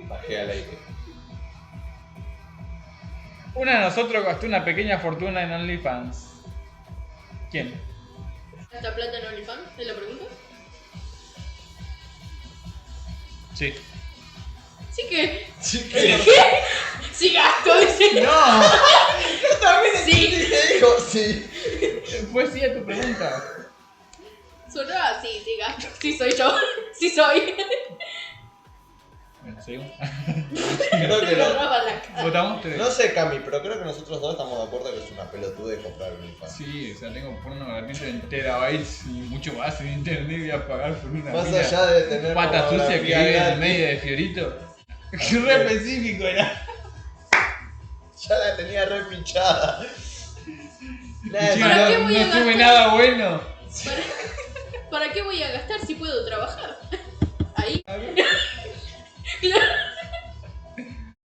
Bajé al aire. Uno de nosotros gastó una pequeña fortuna en OnlyFans. ¿Quién? ¿Gasta plata en OnlyFans? ¿Te lo pregunto? Sí. Sí que. Sí, Sí gasto, dice. ¡No! también Sí. que dijo sí. Fue sí a tu pregunta. Sonó así, sí gasto. Sí soy yo. Sí soy. Bueno, seguimos. Creo que Te lo no. roban la cara. Votamos tres. No sé, Cami, pero creo que nosotros dos estamos de acuerdo que es una pelotuda de comprar un infante. Sí, o sea, tengo porno gratuito en terabytes y mucho más en internet. Voy a pagar por una Más mina allá de tener pata sucia que pornografía vive en el gratis, medio de Fiorito. Qué re específico era. ya la tenía re pinchada. Nada, Encima ¿Para no- qué voy a no sube gastar? nada bueno. ¿Para qué voy a gastar si puedo trabajar? Ahí. Claro.